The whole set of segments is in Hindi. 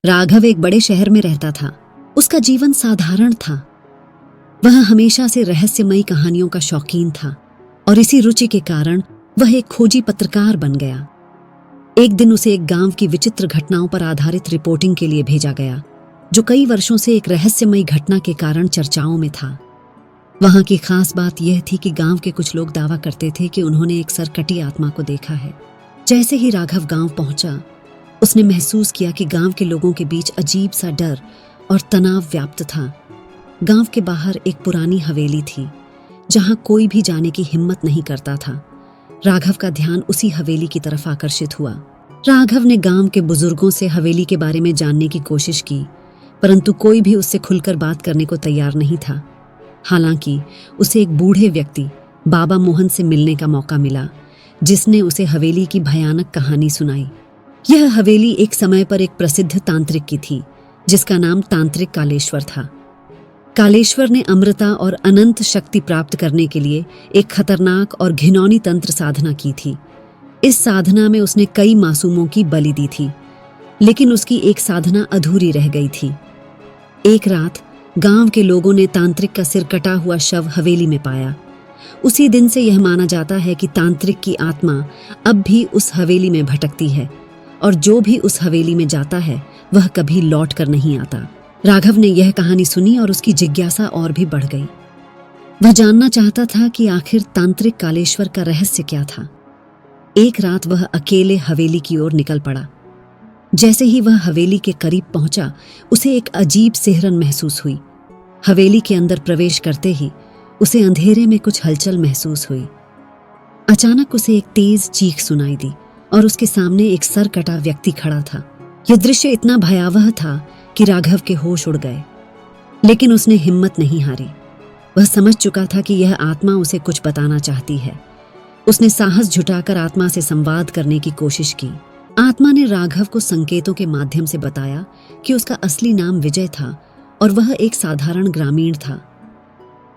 राघव एक बड़े शहर में रहता था। उसका जीवन साधारण था। वह हमेशा से रहस्यमयी कहानियों का शौकीन था और इसी रुचि के कारण वह एक खोजी पत्रकार बन गया। एक दिन उसे एक गांव की विचित्र घटनाओं पर आधारित रिपोर्टिंग के लिए भेजा गया, जो कई वर्षों से एक रहस्यमयी घटना के कारण चर्चाओं में था। वहां की खास बात यह थी कि गांव के कुछ लोग दावा करते थे कि उन्होंने एक सरकटी आत्मा को देखा है। जैसे ही राघव गांव पहुंचा, उसने महसूस किया कि गांव के लोगों के बीच अजीब सा डर और तनाव व्याप्त था। गांव के बाहर एक पुरानी हवेली थी, जहां कोई भी जाने की हिम्मत नहीं करता था। राघव का ध्यान उसी हवेली की तरफ आकर्षित हुआ। राघव ने गांव के बुजुर्गों से हवेली के बारे में जानने की कोशिश की, परंतु कोई भी उससे खुलकर बात करने को तैयार नहीं था। हालांकि उसे एक बूढ़े व्यक्ति बाबा मोहन से मिलने का मौका मिला, जिसने उसे हवेली की भयानक कहानी सुनाई। यह हवेली एक समय पर एक प्रसिद्ध तांत्रिक की थी, जिसका नाम तांत्रिक कालेश्वर था। कालेश्वर ने अमृता और अनंत शक्ति प्राप्त करने के लिए एक खतरनाक और घिनौनी तंत्र साधना की थी। इस साधना में उसने कई मासूमों की बलि दी थी, लेकिन उसकी एक साधना अधूरी रह गई थी। एक रात गांव के लोगों ने तांत्रिक का सिर कटा हुआ शव हवेली में पाया। उसी दिन से यह माना जाता है कि तांत्रिक की आत्मा अब भी उस हवेली में भटकती है और जो भी उस हवेली में जाता है वह कभी लौट कर नहीं आता। राघव ने यह कहानी सुनी और उसकी जिज्ञासा और भी बढ़ गई। वह जानना चाहता था कि आखिर तांत्रिक कालेश्वर का रहस्य क्या था। एक रात वह अकेले हवेली की ओर निकल पड़ा। जैसे ही वह हवेली के करीब पहुंचा, उसे एक अजीब सिहरन महसूस हुई। हवेली के अंदर प्रवेश करते ही उसे अंधेरे में कुछ हलचल महसूस हुई। अचानक उसे एक तेज चीख सुनाई दी और उसके सामने एक सर कटा व्यक्ति खड़ा था। यह दृश्य इतना भयावह था कि राघव के होश उड़ गए, लेकिन उसने हिम्मत नहीं हारी। वह समझ चुका था कि यह आत्मा उसे कुछ बताना चाहती है। उसने साहस जुटाकर आत्मा से संवाद करने की कोशिश की। आत्मा ने राघव को संकेतों के माध्यम से बताया कि उसका असली नाम विजय था और वह एक साधारण ग्रामीण था।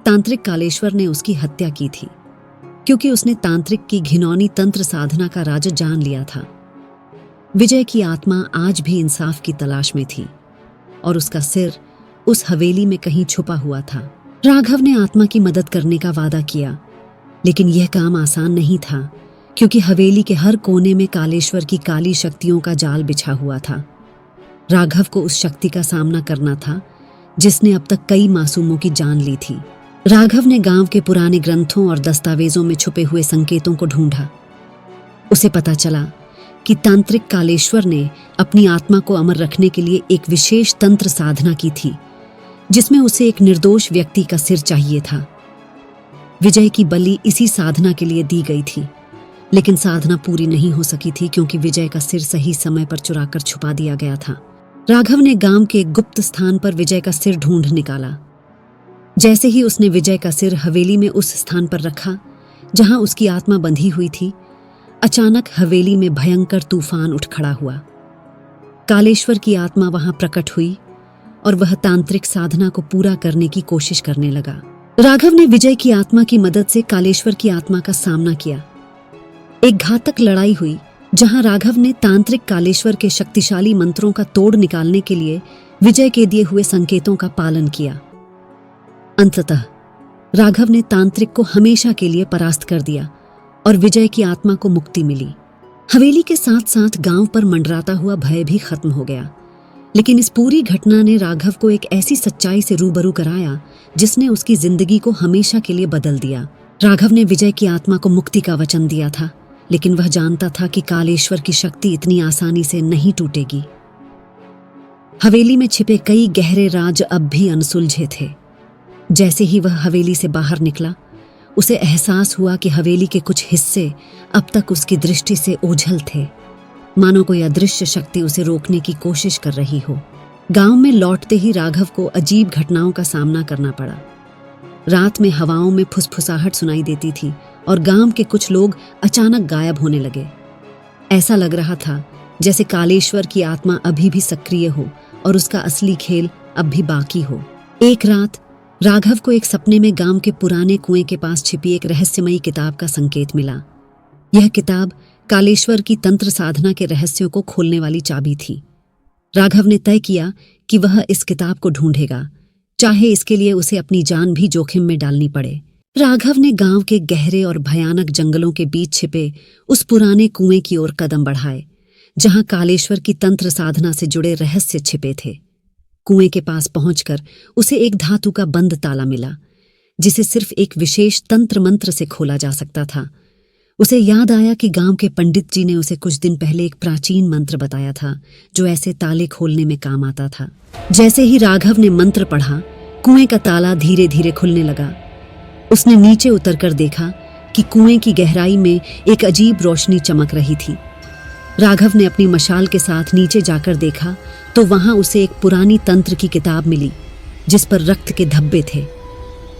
तांत्रिक कालेश्वर ने उसकी हत्या की थी क्योंकि उसने तांत्रिक की घिनौनी तंत्र साधना का राज जान लिया था। विजय की आत्मा आज भी इंसाफ की तलाश में थी और उसका सिर उस हवेली में कहीं छुपा हुआ था। राघव ने आत्मा की मदद करने का वादा किया, लेकिन यह काम आसान नहीं था क्योंकि हवेली के हर कोने में कालेश्वर की काली शक्तियों का जाल बिछा हुआ था। राघव को उस शक्ति का सामना करना था जिसने अब तक कई मासूमों की जान ली थी। राघव ने गांव के पुराने ग्रंथों और दस्तावेजों में छुपे हुए संकेतों को ढूंढा। उसे पता चला कि तांत्रिक कालेश्वर ने अपनी आत्मा को अमर रखने के लिए एक विशेष तंत्र साधना की थी, जिसमें उसे एक निर्दोष व्यक्ति का सिर चाहिए था। विजय की बलि इसी साधना के लिए दी गई थी, लेकिन साधना पूरी नहीं हो सकी थी क्योंकि विजय का सिर सही समय पर चुराकर छुपा दिया गया था। राघव ने गांव के एक गुप्त स्थान पर विजय का सिर ढूंढ निकाला। जैसे ही उसने विजय का सिर हवेली में उस स्थान पर रखा जहां उसकी आत्मा बंधी हुई थी, अचानक हवेली में भयंकर तूफान उठ खड़ा हुआ। कालेश्वर की आत्मा वहां प्रकट हुई और वह तांत्रिक साधना को पूरा करने की कोशिश करने लगा। राघव ने विजय की आत्मा की मदद से कालेश्वर की आत्मा का सामना किया। एक घातक लड़ाई हुई जहां राघव ने तांत्रिक कालेश्वर के शक्तिशाली मंत्रों का तोड़ निकालने के लिए विजय के दिए हुए संकेतों का पालन किया। अंततः राघव ने तांत्रिक को हमेशा के लिए परास्त कर दिया और विजय की आत्मा को मुक्ति मिली। हवेली के साथ साथ गांव पर मंडराता हुआ भय भी खत्म हो गया, लेकिन इस पूरी घटना ने राघव को एक ऐसी सच्चाई से रूबरू कराया जिसने उसकी जिंदगी को हमेशा के लिए बदल दिया। राघव ने विजय की आत्मा को मुक्ति का वचन दिया था, लेकिन वह जानता था कि कालेश्वर की शक्ति इतनी आसानी से नहीं टूटेगी। हवेली में छिपे कई गहरे राज अब भी अनसुलझे थे। जैसे ही वह हवेली से बाहर निकला, उसे एहसास हुआ कि हवेली के कुछ हिस्से अब तक उसकी दृष्टि से ओझल थे, मानो कोई अदृश्य शक्ति उसे रोकने की कोशिश कर रही हो। गांव में लौटते ही राघव को अजीब घटनाओं का सामना करना पड़ा। रात में हवाओं में फुसफुसाहट सुनाई देती थी और गांव के कुछ लोग अचानक गायब होने लगे। ऐसा लग रहा था जैसे कालेश्वर की आत्मा अभी भी सक्रिय हो और उसका असली खेल अब भी बाकी हो। एक रात राघव को एक सपने में गांव के पुराने कुएं के पास छिपी एक रहस्यमयी किताब का संकेत मिला। यह किताब कालेश्वर की तंत्र साधना के रहस्यों को खोलने वाली चाबी थी। राघव ने तय किया कि वह इस किताब को ढूंढेगा, चाहे इसके लिए उसे अपनी जान भी जोखिम में डालनी पड़े। राघव ने गांव के गहरे और भयानक जंगलों के बीच छिपे उस पुराने कुएं की ओर कदम बढ़ाए, जहां कालेश्वर की तंत्र साधना से जुड़े रहस्य छिपे थे। कुएं के पास पहुंचकर उसे एक धातु का बंद ताला मिला, जिसे सिर्फ एक विशेष तंत्र मंत्र से खोला जा सकता था। उसे याद आया कि गांव के पंडित जी ने उसे कुछ दिन पहले एक प्राचीन मंत्र बताया था, जो ऐसे ताले खोलने में काम आता था। जैसे ही राघव ने मंत्र पढ़ा, कुएं का ताला धीरे धीरे खुलने लगा। उसने नीचे उतरकर देखा कि कुएं की गहराई में एक अजीब रोशनी चमक रही थी। राघव ने अपनी मशाल के साथ नीचे जाकर देखा तो वहां उसे एक पुरानी तंत्र की किताब मिली, जिस पर रक्त के धब्बे थे।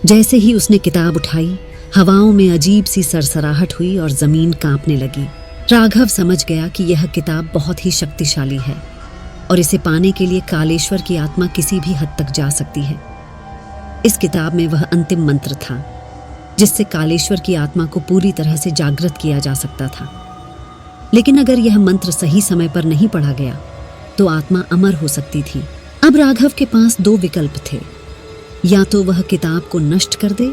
जैसे ही उसने किताब उठाई, हवाओं में अजीब सी सरसराहट हुई और जमीन कांपने लगी। राघव समझ गया कि यह किताब बहुत ही शक्तिशाली है और इसे पाने के लिए कालेश्वर की आत्मा किसी भी हद तक जा सकती है। इस किताब में वह अंतिम मंत्र था, जिससे कालेश्वर की आत्मा को पूरी तरह से जागृत किया जा सकता था। लेकिन अगर यह मंत्र सही समय पर नहीं पढ़ा गया तो आत्मा अमर हो सकती थी। अब राघव के पास दो विकल्प थे, या तो वह किताब को नष्ट कर दे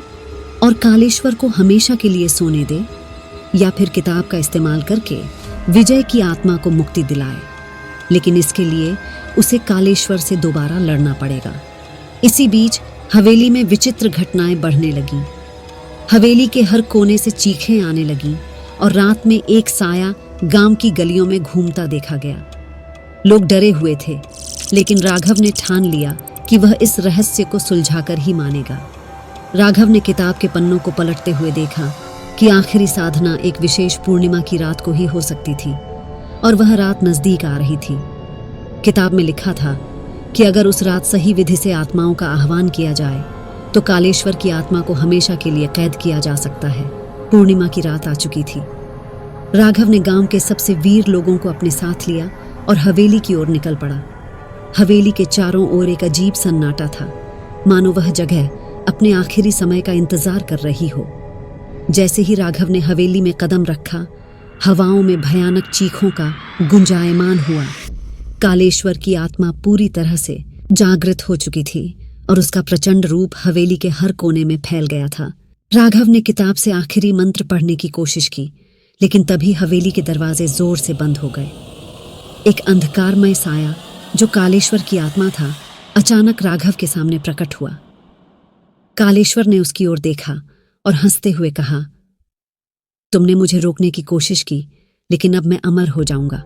और कालेश्वर को हमेशा के लिए सोने दे, या फिर किताब का इस्तेमाल करके विजय की आत्मा को मुक्ति दिलाए। लेकिन इसके लिए उसे कालेश्वर से दोबारा लड़ना पड़ेगा। इसी बीच हवेली में विचित्र घटनाएं बढ़ने लगीं। हवेली के हर कोने से चीखें आने लगीं और रात में एक साया गांव की गलियों में घूमता देखा गया। लोग डरे हुए थे, लेकिन राघव ने ठान लिया कि वह इस रहस्य को सुलझाकर ही मानेगा। राघव ने किताब के पन्नों को पलटते हुए देखा कि आखिरी साधना एक विशेष पूर्णिमा की रात को ही हो सकती थी, और वह रात नजदीक आ रही थी। किताब में लिखा था कि अगर उस रात सही विधि से आत्माओं का आह्वान किया जाए तो कालेश्वर की आत्मा को हमेशा के लिए कैद किया जा सकता है। पूर्णिमा की रात आ चुकी थी। राघव ने गांव के सबसे वीर लोगों को अपने साथ लिया और हवेली की ओर निकल पड़ा। हवेली के चारों ओर एक अजीब सन्नाटा था, मानो वह जगह अपने आखिरी समय का इंतजार कर रही हो। जैसे ही राघव ने हवेली में कदम रखा, हवाओं में भयानक चीखों का गुंजायमान हुआ। कालेश्वर की आत्मा पूरी तरह से जागृत हो चुकी थी और उसका प्रचंड रूप हवेली के हर कोने में फैल गया था। राघव ने किताब से आखिरी मंत्र पढ़ने की कोशिश की, लेकिन तभी हवेली के दरवाजे जोर से बंद हो गए। एक अंधकारमय साया, जो कालेश्वर की आत्मा था, अचानक राघव के सामने प्रकट हुआ। कालेश्वर ने उसकी ओर देखा और हंसते हुए कहा, तुमने मुझे रोकने की कोशिश की, लेकिन अब मैं अमर हो जाऊंगा।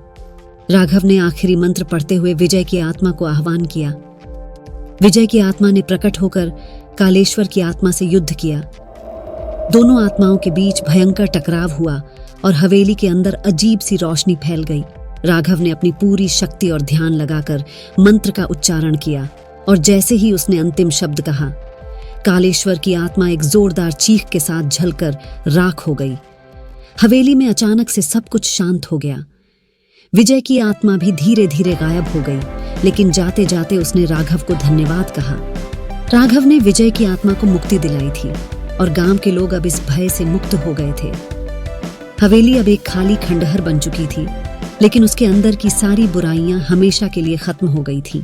राघव ने आखिरी मंत्र पढ़ते हुए विजय की आत्मा को आह्वान किया। विजय की आत्मा ने प्रकट होकर कालेश्वर की आत्मा से युद्ध किया। दोनों आत्माओं के बीच भयंकर टकराव हुआ और हवेली के अंदर अजीब सी रोशनी फैल गई। राघव ने अपनी पूरी शक्ति और ध्यान लगाकर मंत्र का उच्चारण किया, और जैसे ही उसने अंतिम शब्द कहा, कालेश्वर की आत्मा एक जोरदार चीख के साथ झलकर राख हो गई। हवेली में अचानक से सब कुछ शांत हो गया। विजय की आत्मा भी धीरे धीरे गायब हो गई, लेकिन जाते जाते उसने राघव को धन्यवाद कहा। राघव ने विजय की आत्मा को मुक्ति दिलाई थी और गांव के लोग अब इस भय से मुक्त हो गए थे। हवेली अब एक खाली खंडहर बन चुकी थी, लेकिन उसके अंदर की सारी बुराइयां हमेशा के लिए खत्म हो गई थीं।